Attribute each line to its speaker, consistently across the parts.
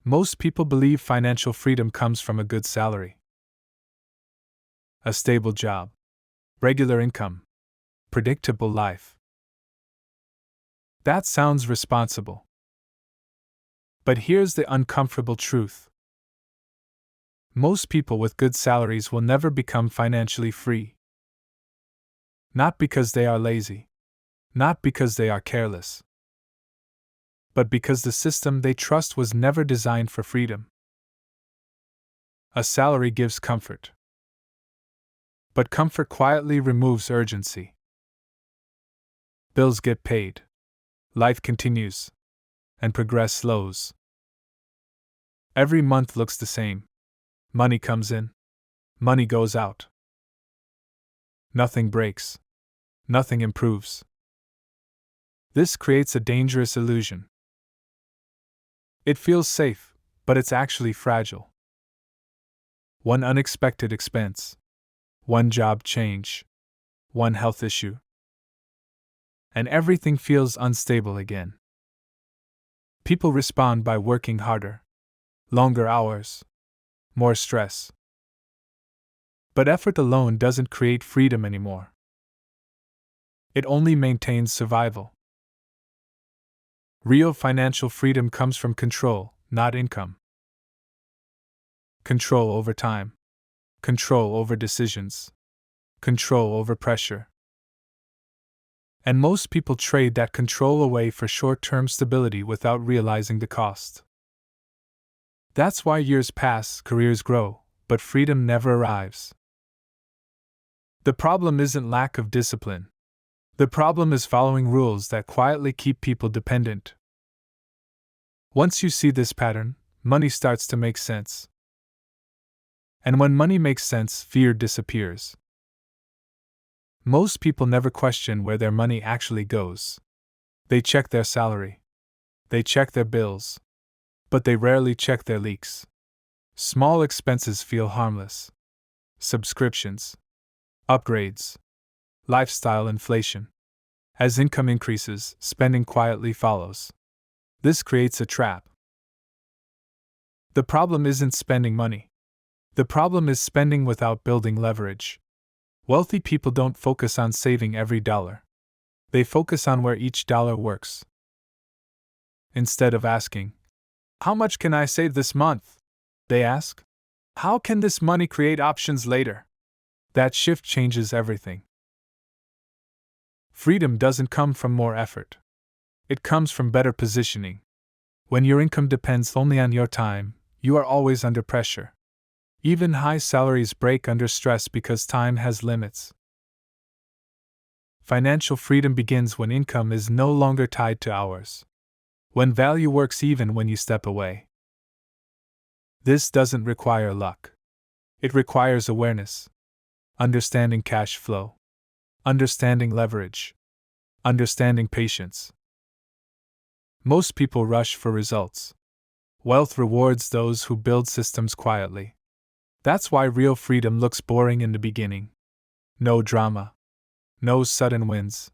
Speaker 1: Most people believe financial freedom comes from a good salary, a stable job, regular income, predictable life. That sounds responsible. But here's the uncomfortable truth. Most people with good salaries will never become financially free. Not because they are lazy, not because they are careless, but because the system they trust was never designed for freedom. A salary gives comfort, but comfort quietly removes urgency. Bills get paid, life continues, and progress slows. Every month looks the same. Money comes in, money goes out. Nothing breaks, nothing improves. This creates a dangerous illusion. It feels safe, but it's actually fragile. One unexpected expense, one job change, one health issue, and everything feels unstable again. People respond by working harder, longer hours, more stress. But effort alone doesn't create freedom anymore. It only maintains survival. Real financial freedom comes from control, not income. Control over time, control over decisions, control over pressure. And most people trade that control away for short-term stability without realizing the cost. That's why years pass, careers grow, but freedom never arrives. The problem isn't lack of discipline. The problem is following rules that quietly keep people dependent. Once you see this pattern, money starts to make sense. And when money makes sense, fear disappears. Most people never question where their money actually goes. They check their salary. They check their bills. But they rarely check their leaks. Small expenses feel harmless. Subscriptions, upgrades, lifestyle inflation. As income increases, spending quietly follows. This creates a trap. The problem isn't spending money. The problem is spending without building leverage. Wealthy people don't focus on saving every dollar. They focus on where each dollar works. Instead of asking, "How much can I save this month?" they ask, "How can this money create options later?" That shift changes everything. Freedom doesn't come from more effort. It comes from better positioning. When your income depends only on your time, you are always under pressure. Even high salaries break under stress because time has limits. Financial freedom begins when income is no longer tied to hours. When value works even when you step away. This doesn't require luck. It requires awareness. Understanding cash flow. Understanding leverage. Understanding patience. Most people rush for results. Wealth rewards those who build systems quietly. That's why real freedom looks boring in the beginning. No drama. No sudden wins.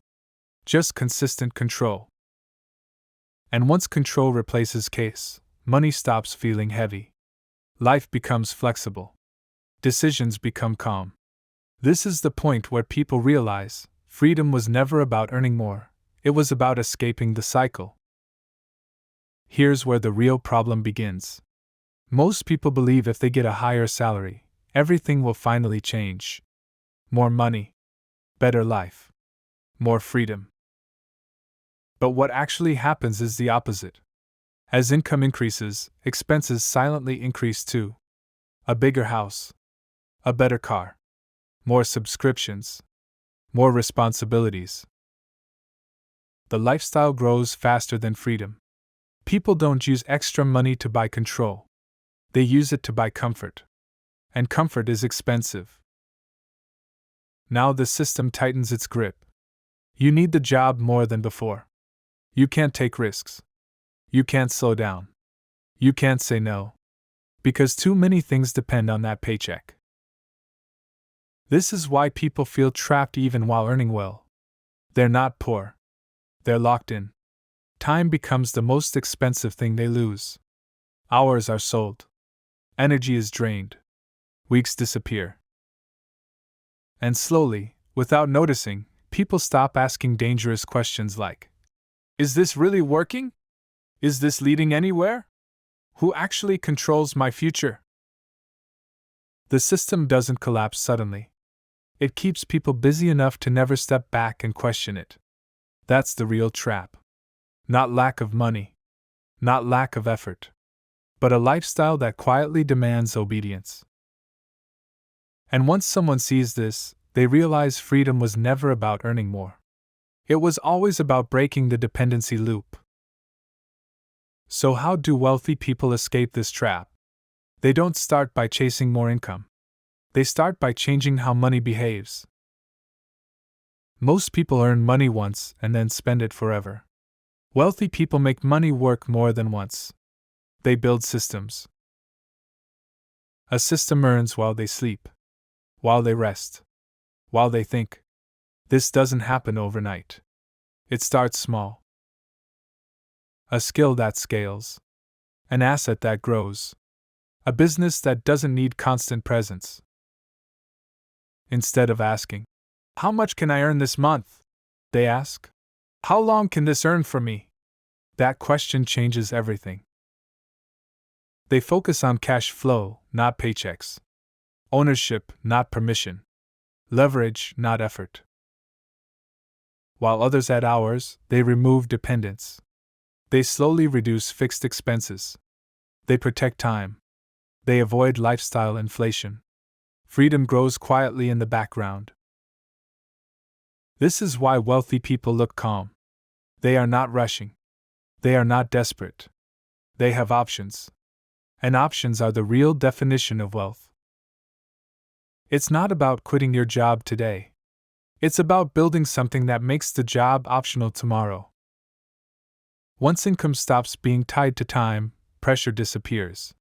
Speaker 1: Just consistent control. And once control replaces chaos, money stops feeling heavy. Life becomes flexible. Decisions become calm. This is the point where people realize freedom was never about earning more, it was about escaping the cycle. Here's where the real problem begins. Most people believe if they get a higher salary, everything will finally change. More money, better life, more freedom. But what actually happens is the opposite. As income increases, expenses silently increase too. A bigger house, a better car, more subscriptions, more responsibilities. The lifestyle grows faster than freedom. People don't use extra money to buy control. They use it to buy comfort. And comfort is expensive. Now the system tightens its grip. You need the job more than before. You can't take risks. You can't slow down. You can't say no. Because too many things depend on that paycheck. This is why people feel trapped even while earning well. They're not poor. They're locked in. Time becomes the most expensive thing they lose. Hours are sold. Energy is drained. Weeks disappear. And slowly, without noticing, people stop asking dangerous questions like, is this really working? Is this leading anywhere? Who actually controls my future? The system doesn't collapse suddenly. It keeps people busy enough to never step back and question it. That's the real trap. Not lack of money. Not lack of effort. But a lifestyle that quietly demands obedience. And once someone sees this, they realize freedom was never about earning more. It was always about breaking the dependency loop. So, how do wealthy people escape this trap? They don't start by chasing more income. They start by changing how money behaves. Most people earn money once and then spend it forever. Wealthy people make money work more than once. They build systems. A system earns while they sleep, while they rest, while they think. This doesn't happen overnight. It starts small. A skill that scales. An asset that grows. A business that doesn't need constant presence. Instead of asking, how much can I earn this month? They ask, how long can this earn for me? That question changes everything. They focus on cash flow, not paychecks. Ownership, not permission. Leverage, not effort. While others add hours, they remove dependence. They slowly reduce fixed expenses. They protect time. They avoid lifestyle inflation. Freedom grows quietly in the background. This is why wealthy people look calm. They are not rushing. They are not desperate. They have options. And options are the real definition of wealth. It's not about quitting your job today. It's about building something that makes the job optional tomorrow. Once income stops being tied to time, pressure disappears.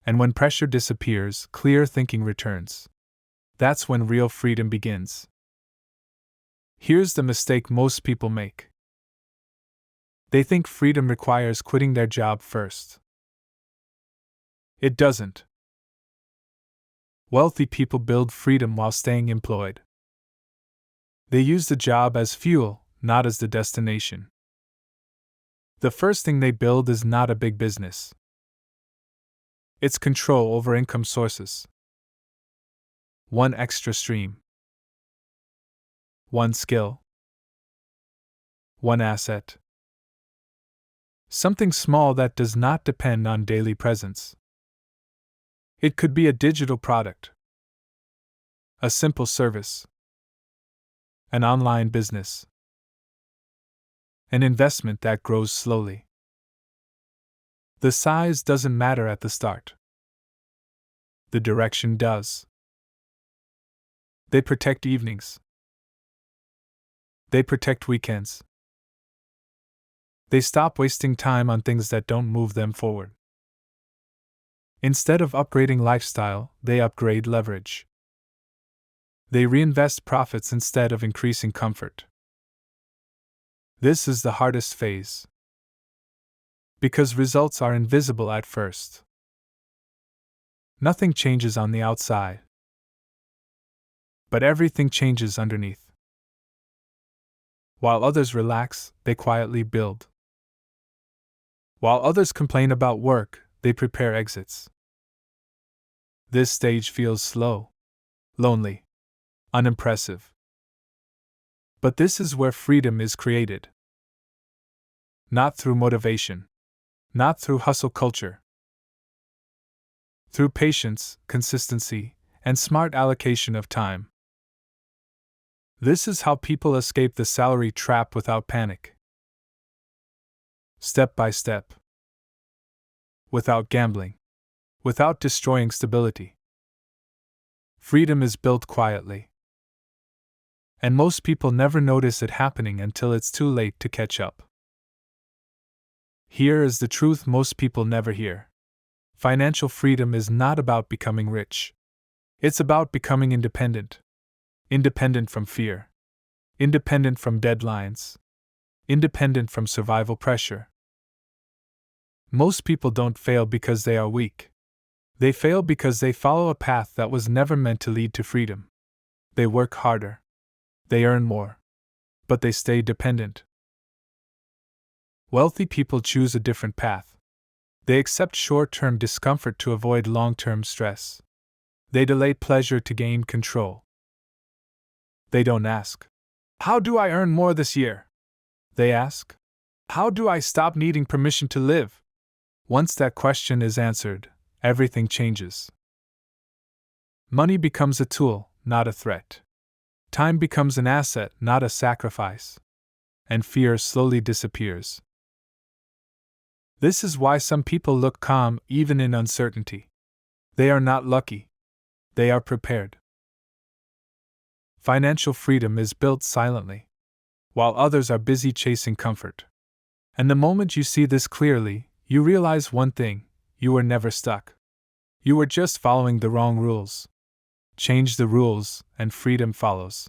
Speaker 1: And when pressure disappears, clear thinking returns. That's when real freedom begins. Here's the mistake most people make. They think freedom requires quitting their job first. It doesn't. Wealthy people build freedom while staying employed. They use the job as fuel, not as the destination. The first thing they build is not a big business. It's control over income sources. One extra stream. One skill. One asset. Something small that does not depend on daily presence. It could be a digital product, a simple service, an online business, an investment that grows slowly. The size doesn't matter at the start. The direction does. They protect evenings. They protect weekends. They stop wasting time on things that don't move them forward. Instead of upgrading lifestyle, they upgrade leverage. They reinvest profits instead of increasing comfort. This is the hardest phase. Because results are invisible at first. Nothing changes on the outside. But everything changes underneath. While others relax, they quietly build. While others complain about work, they prepare exits. This stage feels slow, lonely, unimpressive. But this is where freedom is created. Not through motivation. Not through hustle culture. Through patience, consistency, and smart allocation of time. This is how people escape the salary trap without panic. Step by step. Without gambling. Without destroying stability. Freedom is built quietly. And most people never notice it happening until it's too late to catch up. Here is the truth most people never hear. Financial freedom is not about becoming rich. It's about becoming independent. Independent from fear. Independent from deadlines. Independent from survival pressure. Most people don't fail because they are weak. They fail because they follow a path that was never meant to lead to freedom. They work harder. They earn more. But they stay dependent. Wealthy people choose a different path. They accept short-term discomfort to avoid long-term stress. They delay pleasure to gain control. They don't ask, "How do I earn more this year?" They ask, "How do I stop needing permission to live?" Once that question is answered, everything changes. Money becomes a tool, not a threat. Time becomes an asset, not a sacrifice. And fear slowly disappears. This is why some people look calm even in uncertainty. They are not lucky. They are prepared. Financial freedom is built silently, while others are busy chasing comfort. And the moment you see this clearly, you realize one thing: you were never stuck. You were just following the wrong rules. Change the rules, and freedom follows.